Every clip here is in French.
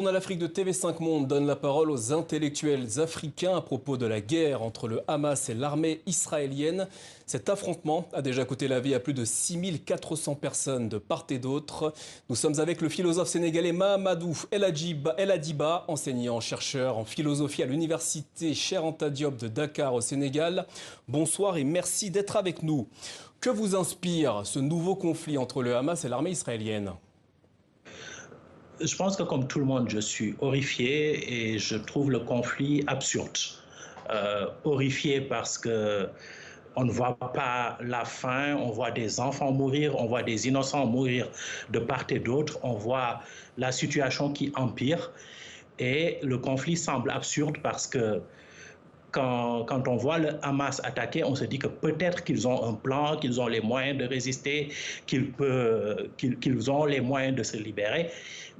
À l'Afrique de TV5 Monde donne la parole aux intellectuels africains à propos de la guerre entre le Hamas et l'armée israélienne. Cet affrontement a déjà coûté la vie à plus de 6400 personnes de part et d'autre. Nous sommes avec le philosophe sénégalais Mahamadou El Adiba, enseignant-chercheur en philosophie à l'université Cheikh Anta Diop de Dakar au Sénégal. Bonsoir et merci d'être avec nous. Que vous inspire ce nouveau conflit entre le Hamas et l'armée israélienne ? Je pense que comme tout le monde, je suis horrifié et je trouve le conflit absurde. Horrifié parce que on ne voit pas la fin, on voit des enfants mourir, on voit des innocents mourir de part et d'autre, on voit la situation qui empire et le conflit semble absurde parce que quand on voit le Hamas attaquer, on se dit que peut-être qu'ils ont un plan, qu'ils ont les moyens de résister, qu'ils ont les moyens de se libérer.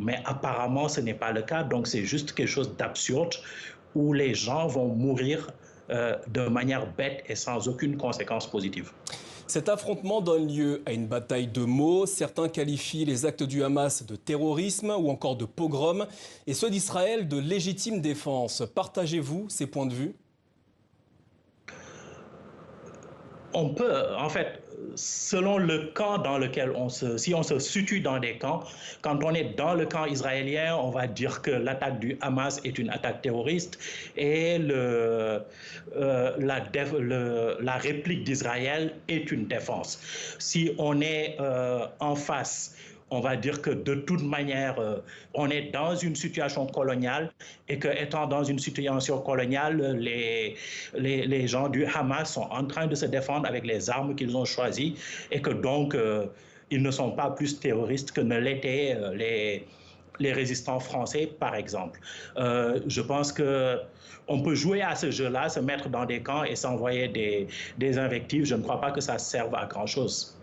Mais apparemment, ce n'est pas le cas. Donc, c'est juste quelque chose d'absurde où les gens vont mourir de manière bête et sans aucune conséquence positive. Cet affrontement donne lieu à une bataille de mots. Certains qualifient les actes du Hamas de terrorisme ou encore de pogrom et ceux d'Israël de légitime défense. Partagez-vous ces points de vue ? On peut, en fait, selon le camp dans lequel si on se situe dans des camps, quand on est dans le camp israélien, on va dire que l'attaque du Hamas est une attaque terroriste et la réplique d'Israël est une défense. Si on est en face, on va dire que de toute manière, on est dans une situation coloniale et que étant dans une situation coloniale, les gens du Hamas sont en train de se défendre avec les armes qu'ils ont choisies et que donc ils ne sont pas plus terroristes que ne l'étaient les résistants français, par exemple. Je pense qu'on peut jouer à ce jeu-là, se mettre dans des camps et s'envoyer des invectives. Je ne crois pas que ça serve à grand-chose.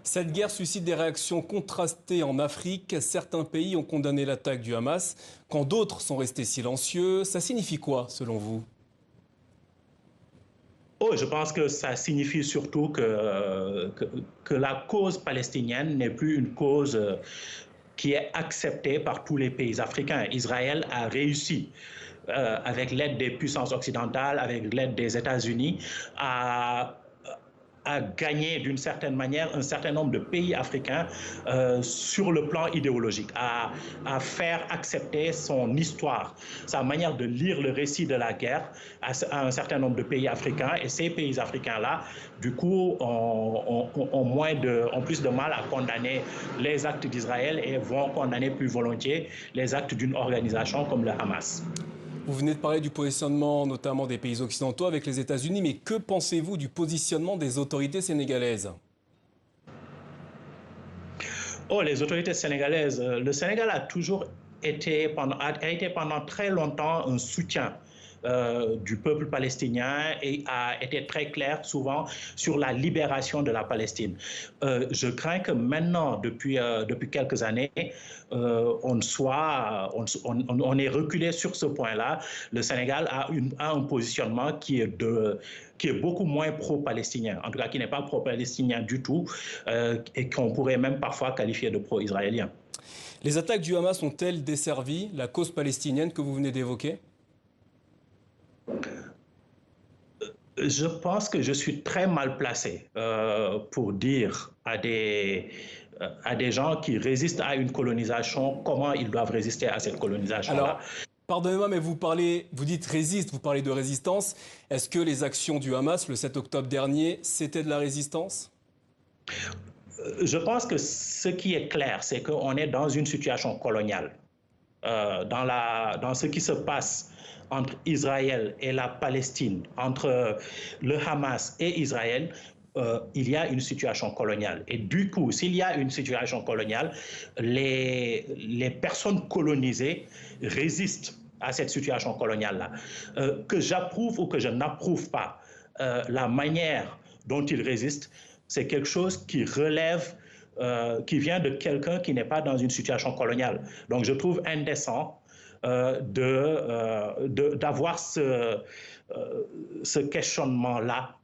Cette guerre suscite des réactions contrastées en Afrique. Certains pays ont condamné l'attaque du Hamas, quand d'autres sont restés silencieux. Ça signifie quoi, selon vous ? Je pense que ça signifie surtout que la cause palestinienne n'est plus une cause qui est acceptée par tous les pays africains. Israël a réussi, avec l'aide des puissances occidentales, avec l'aide des États-Unis, à gagner d'une certaine manière un certain nombre de pays africains sur le plan idéologique, à faire accepter son histoire, sa manière de lire le récit de la guerre à un certain nombre de pays africains. Et ces pays africains-là, du coup, ont plus de mal à condamner les actes d'Israël et vont condamner plus volontiers les actes d'une organisation comme le Hamas. Vous venez de parler du positionnement notamment des pays occidentaux avec les États-Unis, mais que pensez-vous du positionnement des autorités sénégalaises ? Les autorités sénégalaises, le Sénégal a toujours été pendant très longtemps un soutien du peuple palestinien et a été très clair souvent sur la libération de la Palestine. Je crains que maintenant, depuis quelques années, on est reculé sur ce point-là. Le Sénégal a un positionnement qui est beaucoup moins pro-palestinien, en tout cas qui n'est pas pro-palestinien du tout, et qu'on pourrait même parfois qualifier de pro-israélien. Les attaques du Hamas ont-elles desservi la cause palestinienne que vous venez d'évoquer ? Je pense que je suis très mal placé pour dire à des gens qui résistent à une colonisation comment ils doivent résister à cette colonisation-là. Alors, pardonnez-moi, mais vous dites résiste, vous parlez de résistance. Est-ce que les actions du Hamas le 7 octobre dernier, c'était de la résistance ? Je pense que ce qui est clair, c'est qu'on est dans une situation coloniale. Dans ce qui se passe entre Israël et la Palestine, entre le Hamas et Israël, il y a une situation coloniale. Et du coup, s'il y a une situation coloniale, les personnes colonisées résistent à cette situation coloniale-là. Que j'approuve ou que je n'approuve pas la manière dont ils résistent, c'est quelque chose qui relève qui vient de quelqu'un qui n'est pas dans une situation coloniale. Donc je trouve indécent d'avoir ce questionnement-là.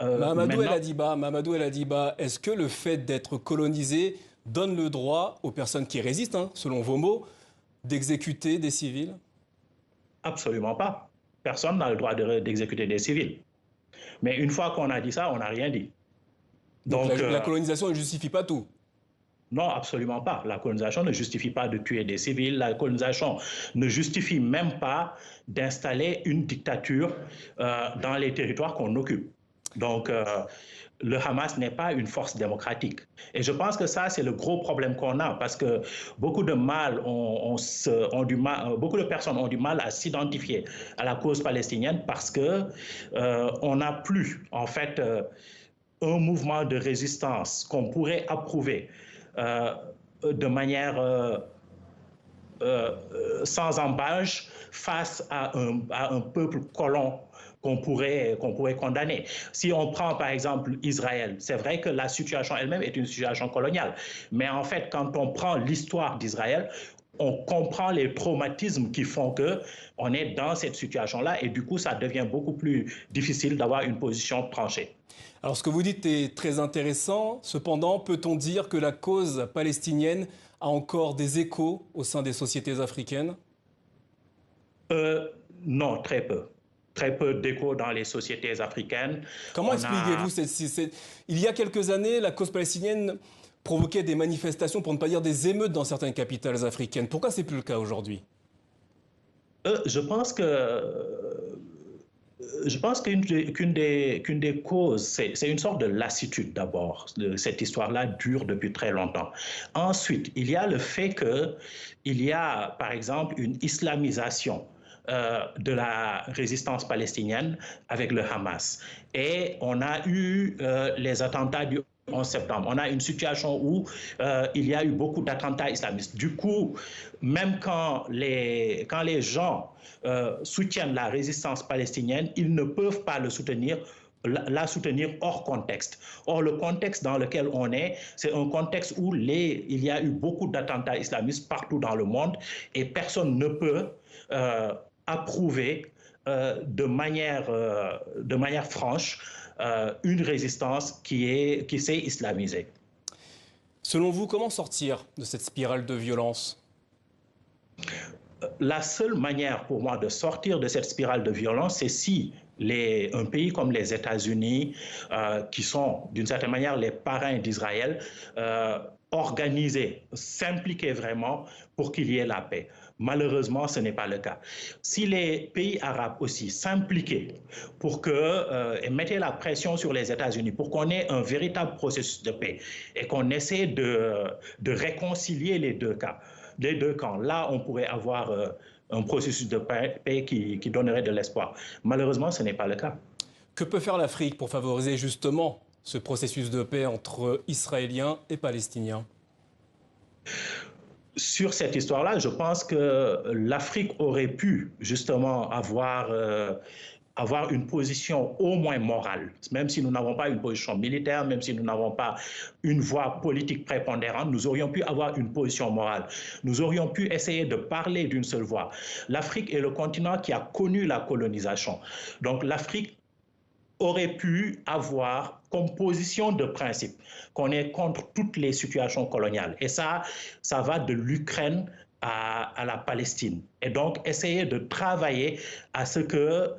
Mahamadou El Adiba, est-ce que le fait d'être colonisé donne le droit aux personnes qui résistent, selon vos mots, d'exécuter des civils? Absolument pas. Personne n'a le droit d'exécuter des civils. Mais une fois qu'on a dit ça, on n'a rien dit. Donc la colonisation ne justifie pas tout? Non, absolument pas. La colonisation ne justifie pas de tuer des civils. La colonisation ne justifie même pas d'installer une dictature dans les territoires qu'on occupe. Donc, le Hamas n'est pas une force démocratique. Et je pense que ça, c'est le gros problème qu'on a, parce que beaucoup de personnes ont du mal à s'identifier à la cause palestinienne parce que on n'a plus, en fait, un mouvement de résistance qu'on pourrait approuver de manière sans embâche face à un peuple colon qu'on pourrait condamner. Si on prend par exemple Israël, c'est vrai que la situation elle-même est une situation coloniale, mais en fait quand on prend l'histoire d'Israël, on comprend les traumatismes qui font qu'on est dans cette situation-là et du coup ça devient beaucoup plus difficile d'avoir une position tranchée. Alors ce que vous dites est très intéressant, cependant peut-on dire que la cause palestinienne a encore des échos au sein des sociétés africaines? Non, très peu. Très peu d'échos dans les sociétés africaines. Comment expliquez-vous Il y a quelques années, la cause palestinienne provoquait des manifestations, pour ne pas dire des émeutes dans certaines capitales africaines. Pourquoi c'est plus le cas aujourd'hui? Je pense qu'une des causes, c'est une sorte de lassitude d'abord. Cette histoire-là dure depuis très longtemps. Ensuite, il y a le fait qu'il y a, par exemple, une islamisation de la résistance palestinienne avec le Hamas. Et on a eu les attentats du 11 septembre. On a une situation où il y a eu beaucoup d'attentats islamistes. Du coup, même quand les gens soutiennent la résistance palestinienne, ils ne peuvent pas la soutenir hors contexte. Or, le contexte dans lequel on est, c'est un contexte où il y a eu beaucoup d'attentats islamistes partout dans le monde et personne ne peut approuver de manière franche une résistance qui s'est islamisée. Selon vous, comment sortir de cette spirale de violence? La seule manière pour moi de sortir de cette spirale de violence, c'est si un pays comme les États-Unis, qui sont d'une certaine manière les parrains d'Israël, organiser, s'impliquer vraiment pour qu'il y ait la paix. Malheureusement, ce n'est pas le cas. Si les pays arabes aussi s'impliquaient et mettaient la pression sur les États-Unis pour qu'on ait un véritable processus de paix et qu'on essaie de réconcilier les deux camps, là, on pourrait avoir un processus de paix qui donnerait de l'espoir. Malheureusement, ce n'est pas le cas. Que peut faire l'Afrique pour favoriser justement ce processus de paix entre Israéliens et Palestiniens? Sur cette histoire-là, je pense que l'Afrique aurait pu justement avoir une position au moins morale, même si nous n'avons pas une position militaire, même si nous n'avons pas une voix politique prépondérante, nous aurions pu avoir une position morale. Nous aurions pu essayer de parler d'une seule voix. L'Afrique est le continent qui a connu la colonisation. Donc l'Afrique aurait pu avoir comme position de principe qu'on est contre toutes les situations coloniales. Et ça va de l'Ukraine à la Palestine. Et donc, essayer de travailler à ce que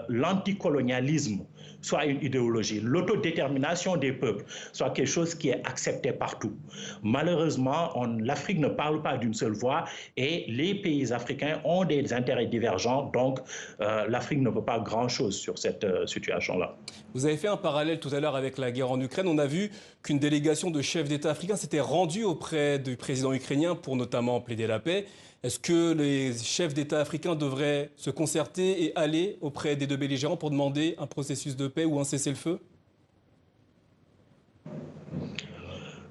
l'anticolonialisme soit une idéologie, l'autodétermination des peuples soit quelque chose qui est accepté partout. Malheureusement, l'Afrique ne parle pas d'une seule voix et les pays africains ont des intérêts divergents, donc l'Afrique ne peut pas grand-chose sur cette situation-là. Vous avez fait un parallèle tout à l'heure avec la guerre en Ukraine. On a vu qu'une délégation de chefs d'État africains s'était rendue auprès du président ukrainien pour notamment plaider la paix. Est-ce que les chefs d'État africains devraient se concerter et aller auprès des deux belligérants pour demander un processus de paix ou un cessez-le-feu?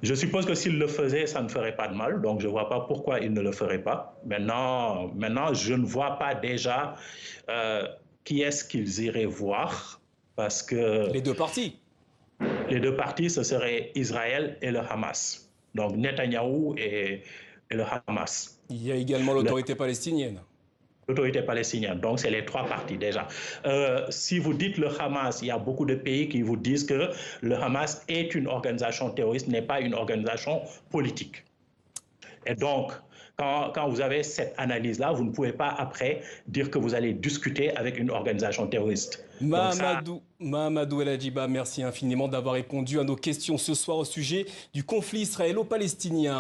Je suppose que s'ils le faisaient, ça ne ferait pas de mal. Donc, je ne vois pas pourquoi ils ne le feraient pas. Maintenant, je ne vois pas déjà qui est-ce qu'ils iraient voir. Parce que les deux parties. Les deux parties, ce serait Israël et le Hamas. Donc, Netanyahou et le Hamas. Il y a également l'autorité palestinienne. L'autorité palestinienne. Donc, c'est les trois parties déjà. Si vous dites le Hamas, il y a beaucoup de pays qui vous disent que le Hamas est une organisation terroriste, n'est pas une organisation politique. Et donc, Quand vous avez cette analyse-là, vous ne pouvez pas après dire que vous allez discuter avec une organisation terroriste. Donc ça, Mahamadou El Hadjiba, merci infiniment d'avoir répondu à nos questions ce soir au sujet du conflit israélo-palestinien.